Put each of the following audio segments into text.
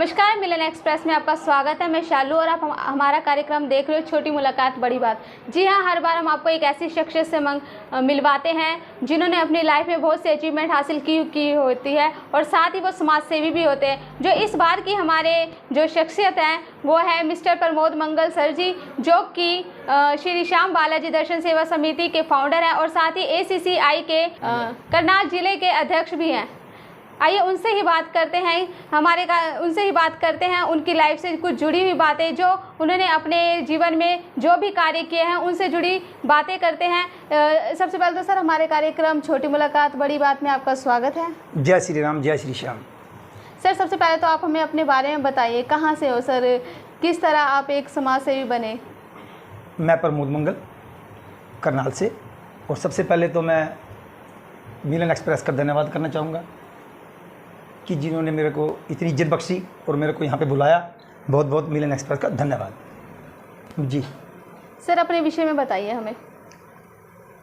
नमस्कार, मिलन एक्सप्रेस में आपका स्वागत है। मैं शालू और आप हमारा कार्यक्रम देख रहे हो छोटी मुलाकात बड़ी बात। जी हाँ, हर बार हम आपको एक ऐसी शख्सियत से मिलवाते हैं जिन्होंने अपनी लाइफ में बहुत सी अचीवमेंट हासिल की होती है और साथ ही वो समाज सेवी भी होते हैं। जो इस बार की हमारे जो शख्सियत हैं वो है मिस्टर प्रमोद मंगल सर जी, जो कि श्री श्याम बालाजी दर्शन सेवा समिति के फाउंडर हैं और साथ ही ACCI के करनाल जिले के अध्यक्ष भी हैं। आइए उनसे ही बात करते हैं, उनसे ही बात करते हैं उनकी लाइफ से कुछ जुड़ी हुई बातें, जो उन्होंने अपने जीवन में जो भी कार्य किए हैं उनसे जुड़ी बातें करते हैं। सबसे पहले तो सर हमारे कार्यक्रम छोटी मुलाकात बड़ी बात में आपका स्वागत है। जय श्री राम, जय श्री श्याम। सर सबसे पहले तो आप हमें अपने बारे में बताइए, कहाँ से हो सर, किस तरह आप एक समाज सेवी बने? मैं प्रमोद मंगल करनाल से, और सबसे पहले तो मैं मिलन एक्सप्रेस का धन्यवाद करना चाहूँगा कि जिन्होंने मेरे को इतनी इज्जत बख्शी और मेरे को यहाँ पे बुलाया। बहुत बहुत मिलन एक्सप्रेस का धन्यवाद जी। सर अपने विषय में बताइए हमें।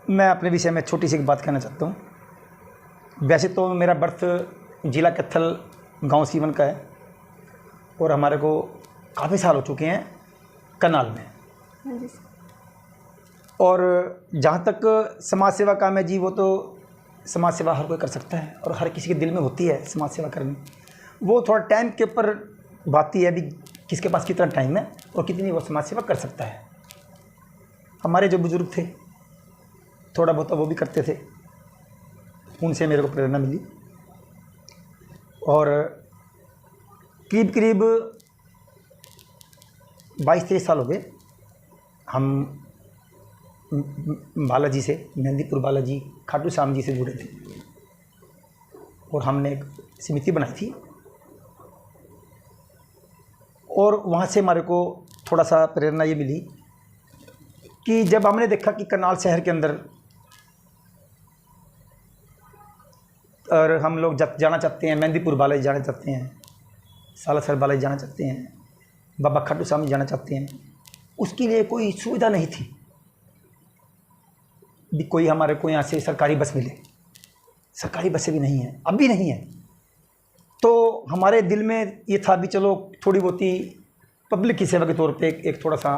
मैं अपने विषय में छोटी सी एक बात कहना चाहता हूँ। वैसे तो मेरा बर्थ जिला कैथल गांव सीवन का है और हमारे को काफ़ी साल हो चुके हैं करनाल में। हाँ जी। और जहाँ तक समाज सेवा काम है जी, वो तो समाज सेवा हर कोई कर सकता है और हर किसी के दिल में होती है समाज सेवा करनी। वो थोड़ा टाइम के ऊपर बात ही है भी किसके पास कितना टाइम है और कितनी वो समाज सेवा कर सकता है। हमारे जो बुज़ुर्ग थे थोड़ा बहुत वो भी करते थे, उनसे मेरे को प्रेरणा मिली और करीब करीब 22-23 साल हो गए हम बालाजी से, मेहंदीपुर बालाजी खाटू श्याम जी से जुड़े थे और हमने एक समिति बनाई थी और वहाँ से हमारे को थोड़ा सा प्रेरणा ये मिली कि जब हमने देखा कि करनाल शहर के अंदर और हम लोग जाना चाहते हैं, मेहंदीपुर बालाजी जाना चाहते हैं, सालासर बालाजी जाना चाहते हैं, बाबा खाटू श्याम जी जाना चाहते हैं, उसके लिए कोई सुविधा नहीं थी भी कोई हमारे को यहाँ से सरकारी बस मिले। सरकारी बसें भी नहीं हैं, अब भी नहीं है। तो हमारे दिल में ये था भी चलो थोड़ी बहुत ही पब्लिक की सेवा के तौर पे एक थोड़ा सा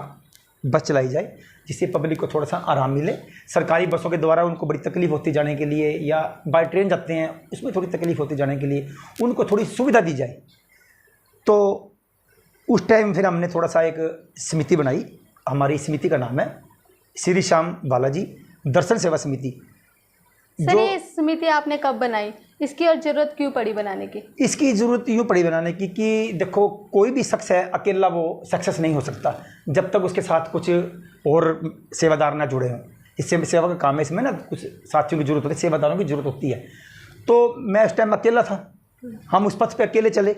बस चलाई जाए जिससे पब्लिक को थोड़ा सा आराम मिले। सरकारी बसों के द्वारा उनको बड़ी तकलीफ़ होती जाने के लिए, या बाय ट्रेन जाते हैं उसमें थोड़ी तकलीफ़ होती जाने के लिए उनको थोड़ी सुविधा दी जाए। तो उस टाइम फिर हमने थोड़ा सा एक समिति बनाई। हमारी समिति का नाम है श्री श्याम बालाजी दर्शन सेवा समिति। सर ये समिति आपने कब बनाई, इसकी और ज़रूरत क्यों पड़ी बनाने की? इसकी ज़रूरत यूँ पड़ी बनाने की कि देखो कोई भी शख्स है अकेला वो सक्सेस नहीं हो सकता जब तक उसके साथ कुछ और सेवादार ना जुड़े हों। इससे सेवा का काम है, इसमें ना कुछ साथियों की ज़रूरत होती है, सेवादारों की ज़रूरत होती है। तो मैं उस टाइम अकेला था, हम उस पथ पर अकेले चले,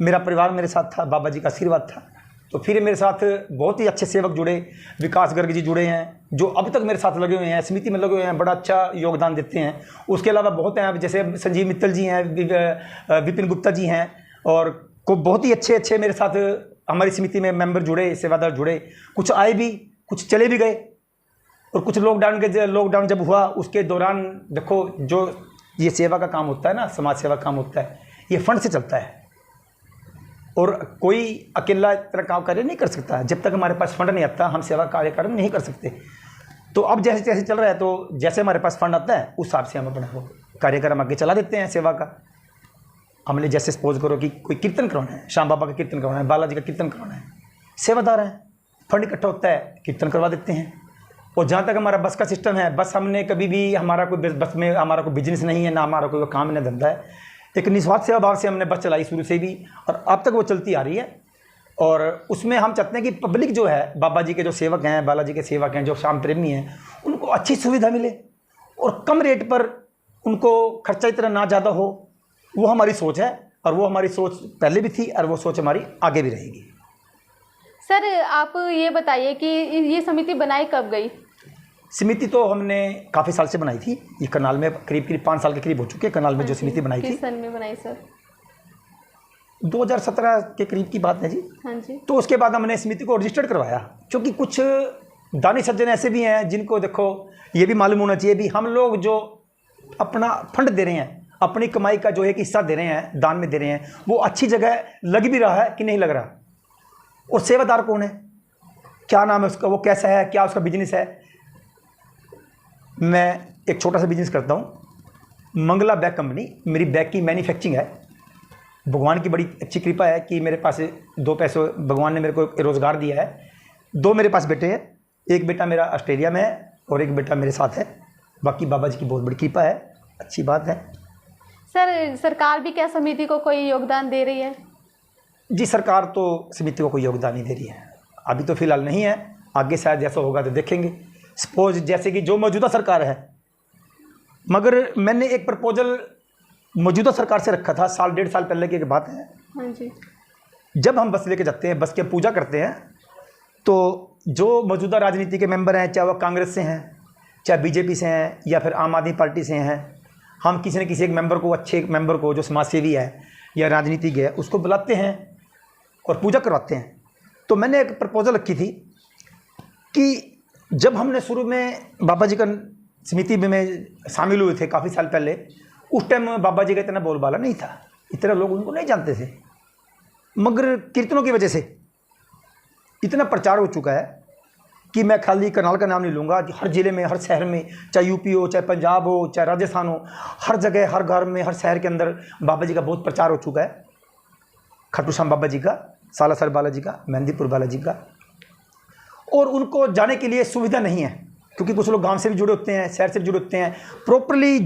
मेरा परिवार मेरे साथ था, बाबा जी का आशीर्वाद था। तो फिर मेरे साथ बहुत ही अच्छे सेवक जुड़े, विकास गर्ग जी जुड़े हैं जो अब तक मेरे साथ लगे हुए हैं, समिति में लगे हुए हैं, बड़ा अच्छा योगदान देते हैं। उसके अलावा बहुत हैं, जैसे संजीव मित्तल जी हैं, विपिन गुप्ता जी हैं, और को बहुत ही अच्छे मेरे साथ हमारी समिति में मेंबर जुड़े, सेवादार जुड़े। कुछ आए भी, कुछ चले भी गए, और कुछ लॉकडाउन जब हुआ उसके दौरान देखो जो ये सेवा का काम होता है ना, समाज सेवा काम होता है, ये फंड से चलता है और कोई अकेला तरह काम कार्य नहीं कर सकता। जब तक हमारे पास फंड नहीं आता हम सेवा कार्यक्रम नहीं कर सकते। तो अब जैसे जैसे चल रहा है, तो जैसे हमारे पास फंड आता है उस हिसाब से हम अपना वो कार्यक्रम आगे चला देते हैं सेवा का। हमने जैसे सपोज करो कि कोई कीर्तन करवाना है, श्याम बाबा का कीर्तन करवाना है, बालाजी का कीर्तन करवाना है, सेवादार हैं, फंड इकट्ठा होता है, कीर्तन करवा देते हैं। और जहाँ तक हमारा बस का सिस्टम है, बस हमने कभी भी हमारा कोई बस में हमारा कोई बिजनेस नहीं है, ना हमारा कोई काम ना धंधा है। एक निस्वार्थ सेवा भाव से हमने बस चलाई शुरू से भी और अब तक वो चलती आ रही है। और उसमें हम चाहते हैं कि पब्लिक जो है, बाबा जी के जो सेवक हैं, बालाजी के सेवक हैं, जो श्याम प्रेमी हैं, उनको अच्छी सुविधा मिले और कम रेट पर उनको खर्चा इतना ना ज़्यादा हो। वो हमारी सोच है और वो हमारी सोच पहले भी थी और वो सोच हमारी आगे भी रहेगी। सर आप ये बताइए कि ये समिति बनाई कब गई? समिति तो हमने काफ़ी साल से बनाई थी। ये करनाल में करीब 5 साल के करीब हो चुके हैं करनाल में जो समिति बनाई थी। किस सन में बनाई सर? 2017 के करीब की बात है जी। हाँ जी। तो उसके बाद हमने समिति को रजिस्टर्ड करवाया, क्योंकि कुछ दानी सज्जन ऐसे भी हैं जिनको देखो ये भी मालूम होना चाहिए भी हम लोग जो अपना फंड दे रहे हैं अपनी कमाई का जो एक हिस्सा दे रहे हैं, दान में दे रहे हैं, वो अच्छी जगह लग भी रहा है कि नहीं लग रहा। और सेवादार कौन है, क्या नाम है उसका, वो कैसा है, क्या उसका बिजनेस है। मैं एक छोटा सा बिजनेस करता हूँ, मंगला बैग कंपनी, मेरी बैग की मैन्युफैक्चरिंग है। भगवान की बड़ी अच्छी कृपा है कि मेरे पास 2 पैसे भगवान ने मेरे को रोज़गार दिया है। 2 मेरे पास बेटे हैं, एक बेटा मेरा ऑस्ट्रेलिया में है और एक बेटा मेरे साथ है। बाकी बाबा जी की बहुत बड़ी कृपा है, अच्छी बात है। सर, सरकार भी क्या समिति को कोई योगदान दे रही है? जी, सरकार तो समिति को कोई योगदान नहीं दे रही है, अभी तो फिलहाल नहीं है, आगे शायद जैसा होगा तो देखेंगे। सपोज जैसे कि जो मौजूदा सरकार है, मगर मैंने एक प्रपोजल मौजूदा सरकार से रखा था, 1.5 साल पहले की बात है। हाँ जी। जब हम बस लेके जाते हैं, बस की पूजा करते हैं, तो जो मौजूदा राजनीति के मेंबर हैं, चाहे वो कांग्रेस से हैं, चाहे बीजेपी से हैं, या फिर आम आदमी पार्टी से हैं, हम किसी न किसी एक मेंबर को, अच्छे एक मेंबर को जो समाजसेवी है या राजनीतिज्ञ है, उसको बुलाते हैं और पूजा करवाते हैं। तो मैंने एक प्रपोजल रखी थी कि जब हमने शुरू में बाबा जी का समिति में शामिल हुए थे काफ़ी साल पहले, उस टाइम बाबा जी का इतना बोलबाला नहीं था, इतना लोग उनको नहीं जानते थे, मगर कीर्तनों की वजह से इतना प्रचार हो चुका है कि मैं खाली करनाल का नाम नहीं लूँगा, हर ज़िले में, हर शहर में, चाहे यूपी हो, चाहे पंजाब हो, चाहे राजस्थान हो, हर जगह, हर घर में, हर शहर के अंदर बाबा जी का बहुत प्रचार हो चुका है। खाटू श्याम बाबा जी का, सालासर बालाजी का, मेहंदीपुर बालाजी का। और उनको जाने के लिए सुविधा नहीं है, क्योंकि कुछ लोग गांव से भी जुड़े होते हैं, शहर से भी जुड़े होते हैं। प्रॉपरली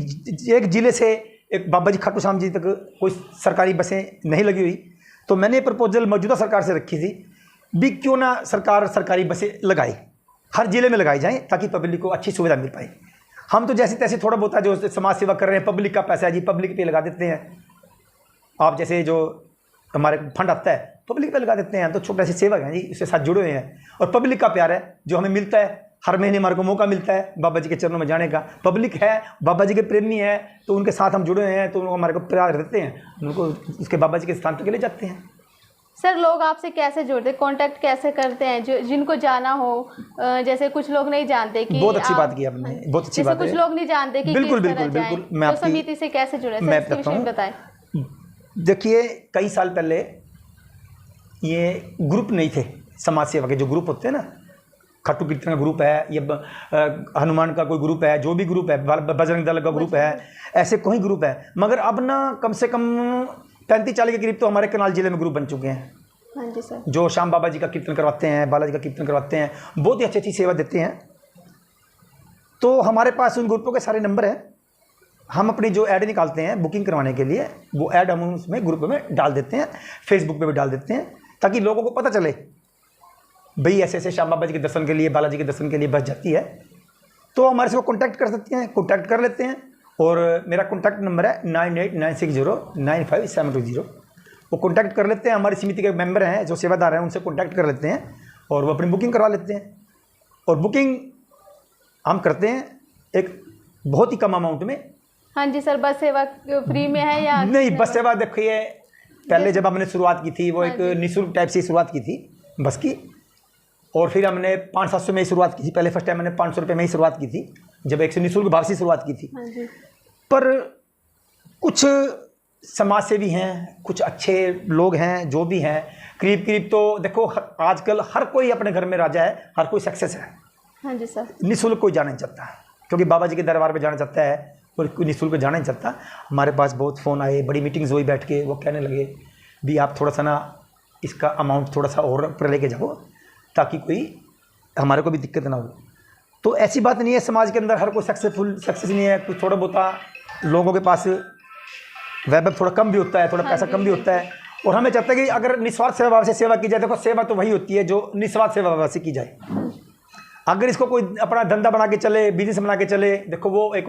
एक ज़िले से एक बाबा जी खाटू श्याम जी तक कोई सरकारी बसें नहीं लगी हुई। तो मैंने प्रपोजल मौजूदा सरकार से रखी थी भी, क्यों ना सरकार सरकारी बसें लगाए, हर ज़िले में लगाई जाएँ, ताकि पब्लिक को अच्छी सुविधा मिल पाए। हम तो जैसे तैसे थोड़ा बहुत जो समाज सेवा कर रहे हैं, पब्लिक का पैसा है जी, पब्लिक पे लगा देते हैं। आप जैसे जो हमारे फंड आता है, पब्लिक पे लगा देते हैं, तो छोटे से सेवक हैं जी, उसके साथ जुड़े हुए हैं। और पब्लिक का प्यार है जो हमें मिलता है, हर महीने हमारे को मौका मिलता है बाबा जी के चरणों में जाने का। पब्लिक है, बाबा जी के प्रेमी है, तो उनके साथ हम जुड़े हुए हैं, तो उनको हमारे को प्यार देते हैं, उनको उसके बाबा जी के स्थान तक ले जाते हैं। सर, लोग आपसे कैसे जुड़ते हैं, कांटेक्ट कैसे करते हैं, जो जिनको जाना हो? जैसे कुछ लोग नहीं जानते कि बहुत अच्छी बात की आपने, बहुत अच्छी बात है। कुछ लोग नहीं जानते कि बिल्कुल किस तरह बिल्कुल जाएं, बिल्कुल, मैं तो समिति से कैसे जुड़े, मैं इसके विषय में बताएं। देखिए, कई साल पहले ये ग्रुप नहीं थे, समाज सेवा के जो ग्रुप होते हैं ना, खाटू कीर्तन का ग्रुप है, ये हनुमान का कोई ग्रुप है, जो भी ग्रुप है, बजरंग दल का ग्रुप है, ऐसे कोई ग्रुप है। मगर अब ना कम से कम 35-40 के करीब तो हमारे करनाल जिले में ग्रुप बन चुके हैं। हाँ जी सर। जो श्याम बाबा जी का कीर्तन करवाते हैं, बालाजी का कीर्तन करवाते हैं, बहुत ही अच्छी अच्छी सेवा देते हैं। तो हमारे पास उन ग्रुपों के सारे नंबर हैं, हम अपनी जो ऐड निकालते हैं बुकिंग करवाने के लिए, वो ऐड हम उसमें ग्रुप में डाल देते हैं, फेसबुक पे भी डाल देते हैं, ताकि लोगों को पता चले भाई ऐसे ऐसे श्याम बाबा जी के दर्शन के लिए, बालाजी के दर्शन के लिए बस जाती है। तो हमारे से वो कॉन्टैक्ट कर सकते हैं, कॉन्टैक्ट कर लेते हैं। और मेरा कॉन्टैक्ट नंबर है 9896095720। वो कॉन्टैक्ट कर लेते हैं, हमारी समिति के मेंबर हैं जो सेवादार हैं, उनसे कॉन्टैक्ट कर लेते हैं और वो अपनी बुकिंग करवा लेते हैं। और बुकिंग हम करते हैं एक बहुत ही कम अमाउंट में। हाँ जी सर। बस सेवा फ्री में है या नहीं? बस सेवा देखिए, पहले जब हमने शुरुआत की थी वो एक निःशुल्क टाइप से शुरुआत की थी बस की, और फिर हमने 500-700 में ही शुरुआत की थी। पहले फर्स्ट टाइम मैंने 500 रुपये में ही शुरुआत की थी, जब एक निःशुल्क भाव से शुरुआत की थी। हाँ जी। पर कुछ समाज सेवी हैं, कुछ अच्छे लोग हैं जो भी हैं, करीब करीब तो देखो आजकल हर कोई अपने घर में राजा है, हर कोई सक्सेस है। हाँ जी सर। निःशुल्क कोई जाना नहीं चाहता, क्योंकि बाबा जी के दरबार में जाना चाहता है और कोई निःशुल्क जाना नहीं चाहता। हमारे पास बहुत फ़ोन आए, बड़ी मीटिंग्स हुई बैठ के, वो कहने लगे भी आप थोड़ा सा ना इसका अमाउंट थोड़ा सा और ऊपर लेके जाओ, ताकि कोई हमारे को भी दिक्कत ना हो। तो ऐसी बात नहीं है, समाज के अंदर हर कोई सक्सेस नहीं है, कुछ थोड़ा बहुत लोगों के पास वैभव थोड़ा कम भी होता है, थोड़ा पैसा कम भी होता है। और हमें चाहते हैं कि अगर निस्वार्थ सेवा भाव से सेवा की जाए, देखो सेवा तो वही होती है जो निस्वार्थ सेवा भाव से की जाए। अगर इसको कोई अपना धंधा बना के चले, बिजनेस बना के चले, देखो वो एक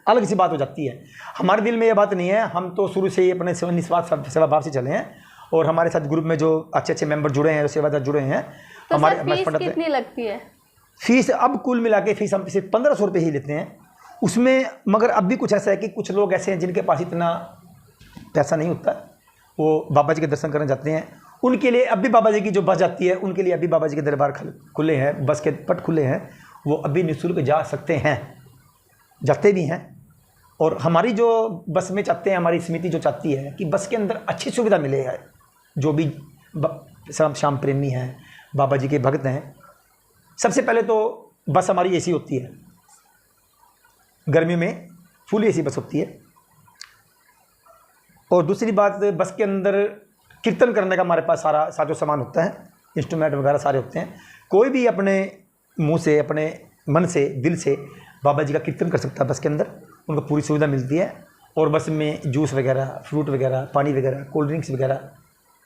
अलग सी बात हो जाती है। हमारे दिल में ये बात नहीं है, हम तो शुरू से ही अपने निस्वार्थ सेवा भाव से चले हैं। और हमारे साथ ग्रुप में जो अच्छे अच्छे मेंबर जुड़े हैं, जो सेवादार जुड़े हैं, तो हमारे फीस कितनी लगती है? फीस अब कुल मिला के फीस हम सिर्फ 1500 रुपये ही लेते हैं उसमें। मगर अब भी कुछ ऐसा है कि कुछ लोग ऐसे हैं जिनके पास इतना पैसा नहीं होता, वो बाबा जी के दर्शन करने जाते हैं। उनके लिए अब भी बाबा जी की जो बस जाती है, उनके लिए अभी बाबा जी के दरबार खुले हैं, बस के पट खुले हैं, वो अभी निःशुल्क जा सकते हैं, जाते भी हैं। और हमारी जो बस में चाहते हैं, हमारी समिति जो चाहती है कि बस के अंदर अच्छी सुविधा मिले है। जो भी श्याम प्रेमी हैं, बाबा जी के भक्त हैं, सबसे पहले तो बस हमारी एसी होती है, गर्मी में फुल एसी बस होती है। और दूसरी बात, बस के अंदर कीर्तन करने का हमारे पास सारा साजो सामान होता है, इंस्ट्रूमेंट वगैरह सारे होते हैं। कोई भी अपने मुंह से, अपने मन से, दिल से बाबा जी का कीर्तन कर सकता है बस के अंदर, उनको पूरी सुविधा मिलती है। और बस में जूस वगैरह, फ्रूट वगैरह, पानी वगैरह, कोल्ड ड्रिंक्स वगैरह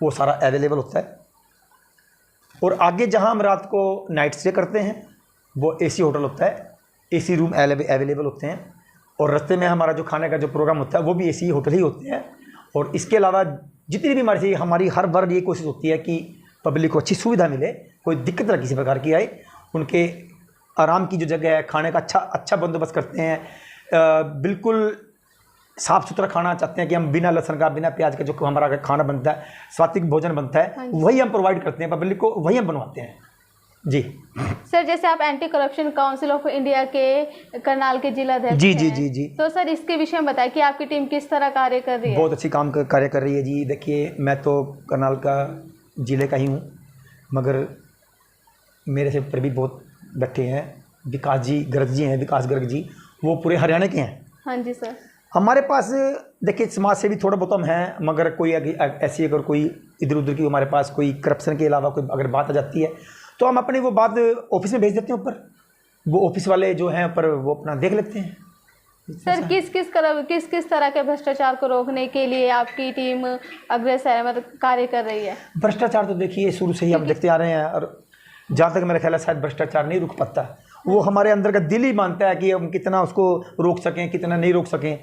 वो सारा अवेलेबल होता है। और आगे जहां हम रात को नाइट स्टे करते हैं वो एसी होटल होता है, एसी रूम अवेलेबल होते हैं। और रास्ते में हमारा जो खाने का जो प्रोग्राम होता है वो भी एसी होटल ही होते हैं। और इसके अलावा जितनी भी हमारी हर बार ये कोशिश होती है कि पब्लिक को अच्छी सुविधा मिले, कोई दिक्कत ना किसी प्रकार की आए। उनके आराम की जो जगह है, खाने का अच्छा बंदोबस्त करते हैं। बिल्कुल साफ़ सुथरा खाना चाहते हैं कि हम बिना लहसुन का, बिना प्याज का जो हमारा खाना बनता है, सात्विक भोजन बनता है, वही हम प्रोवाइड करते हैं पब्लिक को, वही हम बनवाते हैं जी। सर, जैसे आप anti corruption council of India के करनाल के जिला अध्यक्ष जी। तो सर इसके विषय में बताएं कि आपकी टीम किस तरह कार्य कर रही है। बहुत अच्छी कार्य कर रही है जी। देखिए, मैं तो करनाल का ज़िले का ही हूँ, मगर मेरे से ऊपर भी बहुत बैठे हैं विकास गर्ग जी, वो पूरे हरियाणा के हैं। हाँ जी सर। हमारे पास देखिए समाज से भी थोड़ा बहुत हम हैं, मगर कोई ऐसी अगर कोई इधर उधर की हमारे पास कोई करप्शन के अलावा कोई अगर बात आ जाती है तो हम अपनी वो बात ऑफिस में भेज देते हैं ऊपर, वो ऑफिस वाले जो हैं ऊपर वो अपना देख लेते हैं। सर, किस तरह के भ्रष्टाचार को रोकने के लिए आपकी टीम अग्रसर है, मतलब कार्य कर रही है? भ्रष्टाचार तो देखिए शुरू से ही हम देखते आ रहे हैं, और जहाँ तक मेरा ख्याल है शायद भ्रष्टाचार नहीं रुक पाता। वो हमारे अंदर का दिल ही मानता है कि हम कितना उसको रोक सकें, कितना नहीं रोक सकें।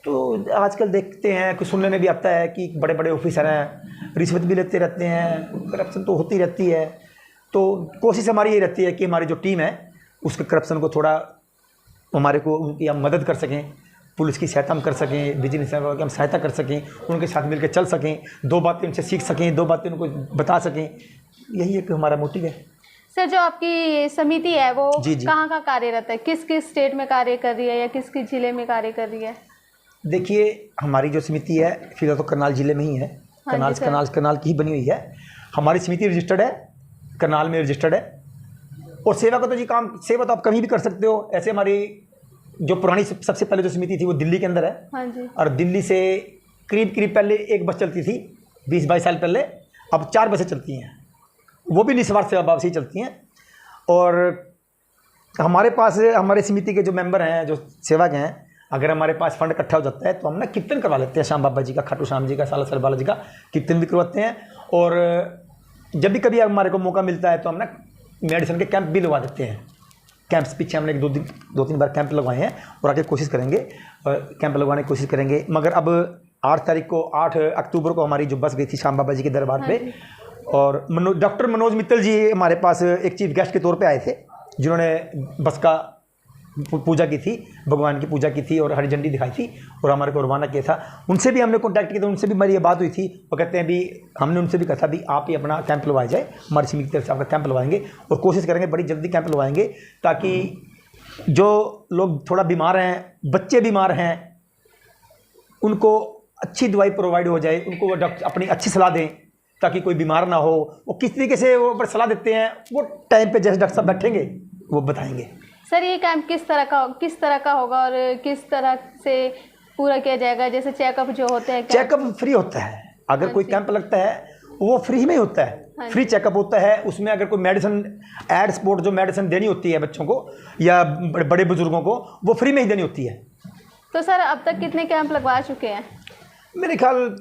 तो आजकल देखते हैं कि सुनने में भी आता है कि बड़े बड़े ऑफिसर हैं, रिश्वत भी लेते रहते हैं, करप्शन तो होती रहती है। तो कोशिश हमारी ये रहती है कि हमारी जो टीम है उसके करप्शन को थोड़ा हमारे को उनकी हम मदद कर सकें, पुलिस की सहायता हम कर सकें, बिजनेस की हम सहायता कर सकें, उनके साथ मिलकर चल सकें, दो बातें उनसे सीख सकें, दो बातें उनको बता सकें। यही एक हमारा मोटिव है। सर, जो आपकी समिति है वो कहाँ कार्यरत है, किस स्टेट में कार्य कर रही है या किस ज़िले में कार्य कर रही है? देखिए, हमारी जो समिति है फिलहाल तो करनाल ज़िले में ही है। करनाल की ही बनी हुई है। हमारी समिति रजिस्टर्ड है, करनाल में रजिस्टर्ड है। और सेवा का तो जी सेवा तो आप कहीं भी कर सकते हो। ऐसे हमारी जो पुरानी सबसे पहले जो समिति थी वो दिल्ली के अंदर है। हाँ जी। और दिल्ली से करीब पहले एक बस चलती थी 20-22 साल पहले, अब 4 बसें चलती हैं, वो भी निस्वार्थ सेवा भाव से ही चलती हैं। और हमारे पास हमारे समिति के जो मेंबर हैं, जो सेवक हैं, अगर हमारे पास फंड इकट्ठा हो जाता है तो हम ना कीर्तन करवा लेते हैं। श्याम बाबा जी का, खाटू श्याम जी का, सालासर बाला जी का कीर्तन भी करवाते हैं। और जब भी कभी हमारे को मौका मिलता है तो हम ना मेडिसिन के कैंप भी लगवा देते हैं। कैंप्स पीछे हमने 2-3 बार कैंप लगवाए हैं और आगे कोशिश करेंगे, कैंप लगवाने की कोशिश करेंगे। मगर अब 8 अक्टूबर को हमारी जो बस गई थी श्याम बाबा जी के दरबार पे, और डॉक्टर मनोज मित्तल जी हमारे पास एक चीफ गेस्ट के तौर पे आए थे, जिन्होंने बस का पूजा की थी, भगवान की पूजा की थी और हरी झंडी दिखाई थी और हमारे को रवाना किया था। उनसे भी हमने कॉन्टैक्ट किया था, उनसे भी हमारी ये बात हुई थी। वो कहते हैं भी हमने उनसे भी कहा था भी आप ही अपना कैंप लगवाया जाए, हमारी समिति की तरफ से आपका कैंप लगवाएंगे और कोशिश करेंगे बड़ी जल्दी कैंप लगवाएंगे, ताकि जो लोग थोड़ा बीमार हैं, बच्चे बीमार हैं, उनको अच्छी दवाई प्रोवाइड हो जाए, उनको वो डॉक्टर अपनी अच्छी सलाह दें ताकि कोई बीमार ना हो। वो किस तरीके से वो पर सलाह देते हैं, वो टाइम पे जैसे डॉक्टर साहब बैठेंगे वो बताएंगे। सर, ये कैंप किस तरह का होगा और किस तरह से पूरा किया जाएगा? जैसे चेकअप जो होते हैं, चेकअप फ्री होता है। अगर कोई कैंप लगता है वो फ्री में ही होता है, फ्री चेकअप होता है। उसमें अगर कोई मेडिसिन एड स्पोर्ट जो मेडिसिन देनी होती है बच्चों को या बड़े बुजुर्गों को, वो फ्री में ही देनी होती है। तो सर, अब तक कितने कैंप लगवा चुके हैं? मेरे ख्याल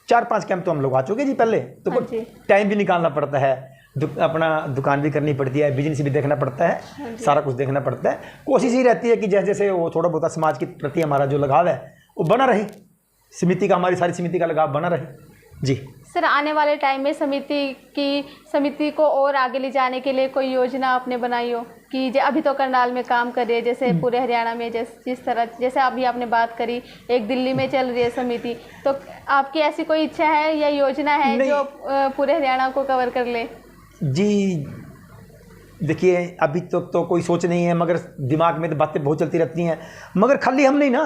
4-5 कैंप तो हम लगवा चुके जी। पहले तो टाइम भी निकालना पड़ता है, अपना दुकान भी करनी पड़ती है, बिजनेस भी देखना पड़ता है, सारा कुछ देखना पड़ता है। कोशिश ही रहती है कि जैसे जैसे वो थोड़ा बहुत समाज के प्रति हमारा जो लगाव है वो बना रहे, समिति का, हमारी सारी समिति का लगाव बना रहे जी। सर, आने वाले टाइम में समिति को और आगे ले जाने के लिए कोई योजना आपने बनाई हो कि अभी तो करनाल में काम कर रही है, जैसे पूरे हरियाणा में जिस तरह जैसे अभी आपने बात करी, एक दिल्ली में चल रही है समिति, तो आपकी ऐसी कोई इच्छा है या योजना है जो पूरे हरियाणा को कवर कर ले? जी देखिए, अभी तक तो कोई सोच नहीं है, मगर दिमाग में तो बातें बहुत चलती रहती हैं। मगर खाली हम नहीं ना,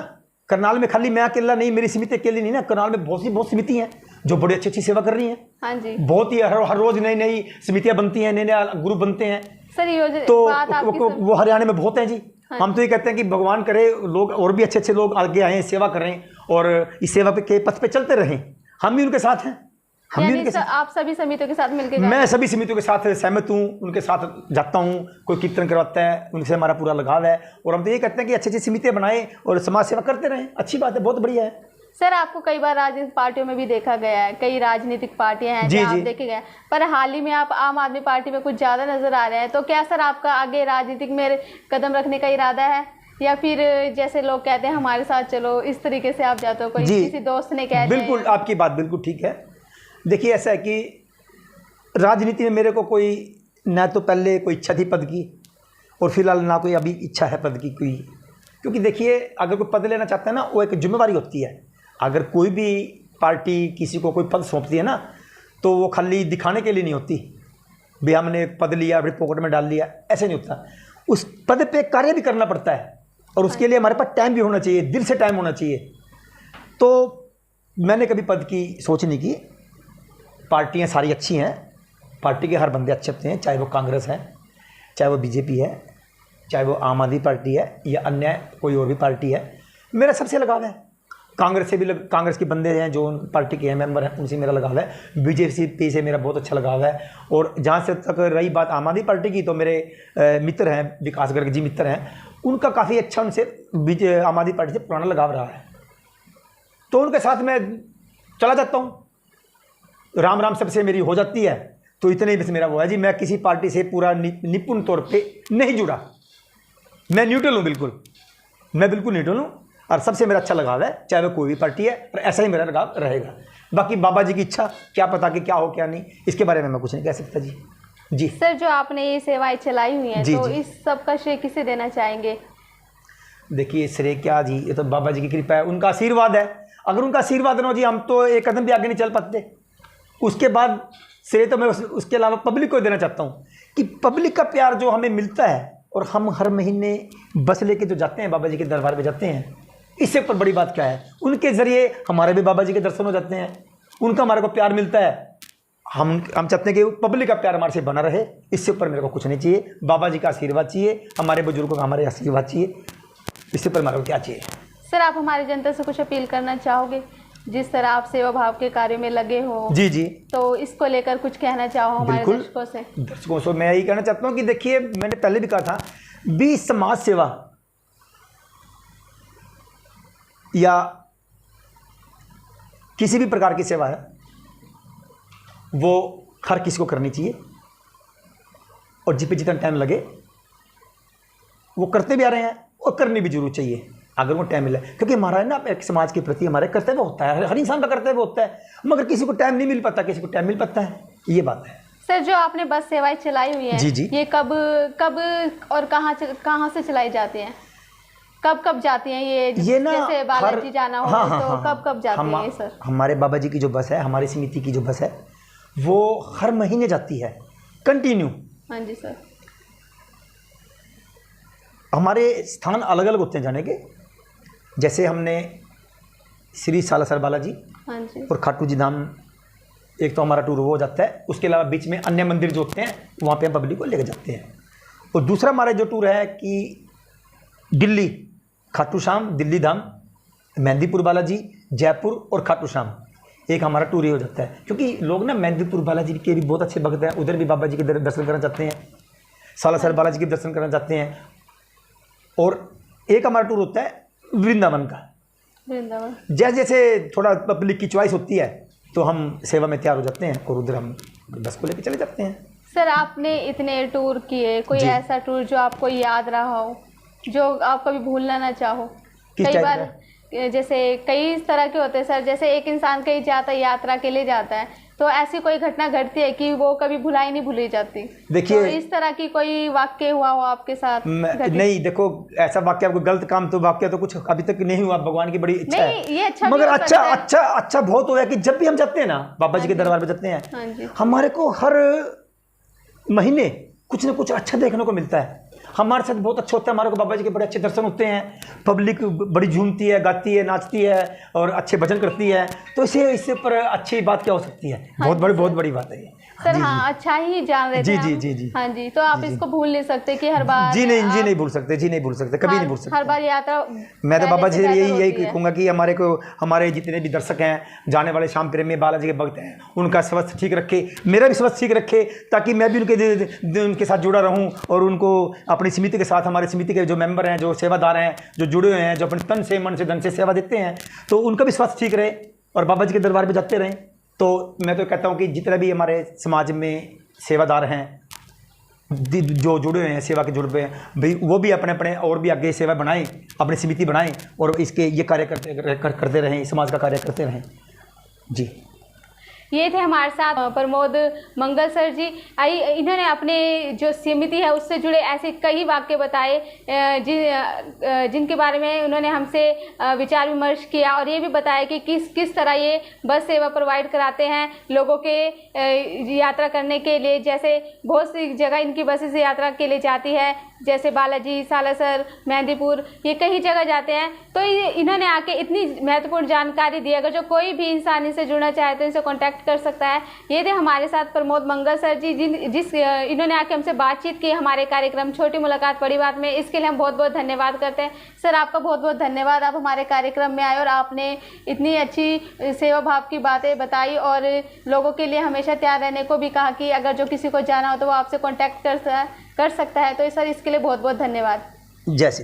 करनाल में खाली मैं अकेला नहीं, मेरी समिति अकेली नहीं ना, करनाल में बहुत समिति हैं जो बड़ी अच्छी सेवा कर रही हैं। हाँ जी, बहुत ही हर रोज नई नई समितियां बनती हैं, नए नए ग्रुप बनते हैं सर। तो वो हरियाणा में बहुत हैं जी। हाँ, हम तो ये कहते हैं कि भगवान करे लोग और भी अच्छे लोग आगे आए, सेवा करें और इस सेवा के पथ पे चलते रहें। हम भी उनके साथ हैं, हम भी उनके साथ। आप सभी समितियों के साथ मिलकर? मैं सभी समितियों के साथ सहमत हूँ, उनके साथ जाता हूँ, कोई कीर्तन करवाता है, उनसे हमारा पूरा लगाव है। और हम तो ये कहते हैं कि अच्छी अच्छी समितियाँ बनाएं और समाज सेवा करते रहें। अच्छी बात है, बहुत बढ़िया है। सर, आपको कई बार राजनीतिक पार्टियों में भी देखा गया है, कई राजनीतिक पार्टियां हैं जो आप देखे गए, पर हाल ही में आप आम आदमी पार्टी में कुछ ज़्यादा नजर आ रहे हैं। तो क्या सर आपका आगे राजनीतिक में कदम रखने का इरादा है, या फिर जैसे लोग कहते हैं हमारे साथ चलो, इस तरीके से आप जाते हो, कोई किसी दोस्त ने कह दिया? बिल्कुल, आपकी बात बिल्कुल ठीक है। देखिए, ऐसा है कि राजनीति में मेरे को कोई ना तो पहले कोई इच्छा थी पद की, और फिलहाल ना कोई अभी इच्छा है पद की कोई। क्योंकि देखिए, अगर कोई पद लेना चाहता है ना, वो एक जिम्मेवारी होती है। अगर कोई भी पार्टी किसी को कोई पद सौंपती है ना, तो वो खाली दिखाने के लिए नहीं होती, भाई हमने पद लिया अपनी पॉकेट में डाल लिया, ऐसे नहीं होता। उस पद पे कार्य भी करना पड़ता है, और उसके लिए हमारे पास टाइम भी होना चाहिए, दिल से टाइम होना चाहिए। तो मैंने कभी पद की सोच नहीं की। पार्टियां सारी अच्छी हैं, पार्टी के हर बंदे अच्छे होते हैं, चाहे वो कांग्रेस है, चाहे वो बीजेपी है, चाहे वो आम आदमी पार्टी है, या अन्य कोई और भी पार्टी है। मेरा सबसे लगाव है। कांग्रेस से भी कांग्रेस के बंदे हैं जो पार्टी के मेंबर हैं, उनसे मेरा लगाव है। बीजेपी से मेरा बहुत अच्छा लगाव है। और जहाँ से तक रही बात आम आदमी पार्टी की, तो मेरे मित्र हैं, विकास गर्ग जी मित्र हैं, उनका काफ़ी अच्छा उनसे आम आदमी पार्टी से पुराना लगाव रहा है, तो उनके साथ मैं चला जाता हूँ। राम राम सबसे मेरी हो जाती है, तो इतने ही बस मेरा वो है जी। मैं किसी पार्टी से पूरा निपुण तौर पे नहीं जुड़ा, मैं न्यूट्रल हूँ, बिल्कुल मैं बिल्कुल न्यूट्रल हूँ, और सबसे मेरा अच्छा लगाव है, चाहे वो कोई भी पार्टी है, और ऐसा ही मेरा लगाव रहेगा। बाकी बाबा जी की इच्छा, क्या पता कि क्या हो क्या नहीं, इसके बारे में मैं कुछ नहीं कह सकता जी। जी सर, जो आपने ये सेवाएं चलाई हुई हैं, तो इस सब का श्रेय किसे देना चाहेंगे? देखिए, श्रेय क्या जी, ये तो बाबा जी की कृपा है, उनका आशीर्वाद है। अगर उनका आशीर्वाद ना हो जी, हम तो एक कदम भी आगे नहीं चल पाते। उसके बाद श्रेय तो मैं उसके अलावा पब्लिक को देना चाहता हूँ, कि पब्लिक का प्यार जो हमें मिलता है, और हम हर महीने बस लेके जो जाते हैं बाबा जी के दरबार पे जाते हैं, इससे ऊपर बड़ी बात क्या है। उनके ज़रिए हमारे भी बाबा जी के दर्शन हो जाते हैं, उनका हमारे को प्यार मिलता है। हम चाहते हैं कि पब्लिक का प्यार हमारे से बना रहे, इससे ऊपर मेरे को कुछ नहीं चाहिए। बाबा जी का आशीर्वाद चाहिए, हमारे बुजुर्गों का हमारे आशीर्वाद चाहिए, इससे ऊपर हमारे को क्या चाहिए। सर, आप हमारी जनता से कुछ अपील करना चाहोगे? जिस तरह आप सेवा भाव के कार्य में लगे हो, जी, तो इसको लेकर कुछ कहना चाहो हमारे दर्शकों से? दर्शकों से मैं यही कहना चाहता हूँ कि देखिए, मैंने पहले भी कहा था, भी समाज सेवा या किसी भी प्रकार की सेवा है, वो हर किसी को करनी चाहिए, और जिस पे जितना टाइम लगे वो करते भी आ रहे हैं, और करनी भी जरूर चाहिए अगर वो टाइम मिले। क्योंकि हमारा ना एक समाज के प्रति हमारे कर्तव्य होता है, हर इंसान का कर्तव्य होता है, मगर किसी को टाइम नहीं मिल पाता, किसी को टाइम मिल पाता है, ये बात है। सर, जो आपने बस सेवाएं चलाई हुई हैं, जी, ये कब और कहाँ से चलाई जाती हैं? कब जाती हैं ये ना, जैसे बालाजी जाना हो, तो कब जाती है सर? हमारे बाबा जी की जो बस है, हमारी समिति की जो बस है, वो हर महीने जाती है कंटिन्यू। हाँ जी सर। हमारे स्थान अलग अलग होते हैं जाने के, जैसे हमने श्री सालासर बालाजी, हाँ जी, और खाटू जी धाम, एक तो हमारा टूर वो हो जाता है। उसके अलावा बीच में अन्य मंदिर जो होते हैं, वहाँ पे हम पब्लिक को लेकर जाते हैं। और दूसरा हमारा जो टूर है कि दिल्ली, खाटू श्याम, दिल्ली धाम, मेहंदीपुर बालाजी, जयपुर और खाटू श्याम, एक हमारा टूर ही हो जाता है। क्योंकि लोग ना मेहंदीपुर बालाजी के भी बहुत अच्छे भक्त हैं, उधर भी बाबा जी के दर्शन करना चाहते हैं, सालासर बालाजी के दर्शन करना चाहते हैं। और एक हमारा टूर होता है वृंदावन का। वृंदावन जैसे जैसे थोड़ा पब्लिक की चॉइस होती है, तो हम सेवा में तैयार हो जाते हैं, और उधर हम बस को लेकर चले जाते हैं। सर, आपने इतने टूर किए, कोई ऐसा टूर जो आपको याद रहा हो, जो आप कभी भूलना ना चाहो? कई बार जैसे कई तरह के होते हैं सर, जैसे एक इंसान कहीं जाता है, यात्रा के लिए जाता है, तो ऐसी कोई घटना घटती है कि वो कभी भुलाई नहीं भूली जाती। देखिए, तो इस तरह की कोई वाक्य हुआ हो आपके साथ? नहीं, देखो, ऐसा वाक्य, आपको गलत काम तो वाक्य तो कुछ अभी तक नहीं हुआ, भगवान की बड़ी इच्छा है। ये अच्छा, मगर अच्छा बहुत हुआ है कि जब भी हम जाते हैं ना बाबा जी के दरबार पे जाते हैं, हमारे को हर महीने कुछ ना कुछ अच्छा देखने को मिलता है। हमारे साथ बहुत अच्छा होता है, हमारे को बाबा जी के बड़े अच्छे दर्शन होते हैं, पब्लिक बड़ी झूमती है, गाती है, नाचती है और अच्छे भजन करती है, तो इससे पर अच्छी बात क्या हो सकती है। बहुत बड़ी बात है ये सर। हाँ, अच्छा ही जान रहे थे हम। जी। हाँ जी, तो आप इसको भूल नहीं सकते कि हर बार जी नहीं भूल सकते, कभी नहीं भूल सकते। हर बार यात्रा मैं तो बाबा जी यही कहूँगा कि हमारे जितने भी दर्शक हैं, जाने वाले श्याम प्रेमी बालाजी के भक्त हैं, उनका स्वास्थ्य ठीक रखे, मेरा भी स्वास्थ्य ठीक रखे, ताकि मैं भी उनके साथ जुड़ा रहूँ और उनको अपनी समिति के साथ, हमारी समिति के जो मेंबर हैं, जो सेवादार हैं, जो जुड़े हुए हैं, जो अपने तन से मन से धन से सेवा देते हैं, तो उनका भी स्वास्थ्य ठीक रहे और बाबा जी के दरबार में जाते रहें। तो मैं तो कहता हूँ कि जितने भी हमारे समाज में सेवादार हैं, जो जुड़े हुए हैं, सेवा के जुड़े हुए हैं भाई, वो भी अपने और भी आगे सेवा बनाएं, अपनी समिति बनाएं और इसके ये कार्य करते रहें, समाज का कार्य करते रहें जी। ये थे हमारे साथ प्रमोद मंगल सर जी। इन्होंने अपने जो समिति है उससे जुड़े ऐसे कई वाक्य बताए जिनके बारे में उन्होंने हमसे विचार विमर्श किया और ये भी बताया कि किस तरह ये बस सेवा प्रोवाइड कराते हैं लोगों के यात्रा करने के लिए। जैसे बहुत सी जगह इनकी बसें से यात्रा के लिए जाती है, जैसे बालाजी, सालासर, मेहंदीपुर, ये कई जगह जाते हैं। तो इन्होंने आके इतनी महत्वपूर्ण जानकारी दी। अगर जो कोई भी इंसान इनसे जुड़ना चाहे तो इनसे कांटेक्ट कर सकता है। ये थे हमारे साथ प्रमोद मंगल सर जी, इन्होंने आके हमसे बातचीत की हमारे कार्यक्रम छोटी मुलाकात बड़ी बात में। इसके लिए हम बहुत बहुत धन्यवाद करते हैं। सर, आपका बहुत बहुत धन्यवाद, आप हमारे कार्यक्रम में आए और आपने इतनी अच्छी सेवा भाव की बातें बताई और लोगों के लिए हमेशा तैयार रहने को भी कहा कि अगर जो किसी को जाना हो तो वो आपसे कॉन्टैक्ट कर सकता है। तो सर, इसके लिए बहुत बहुत धन्यवाद। जय श्री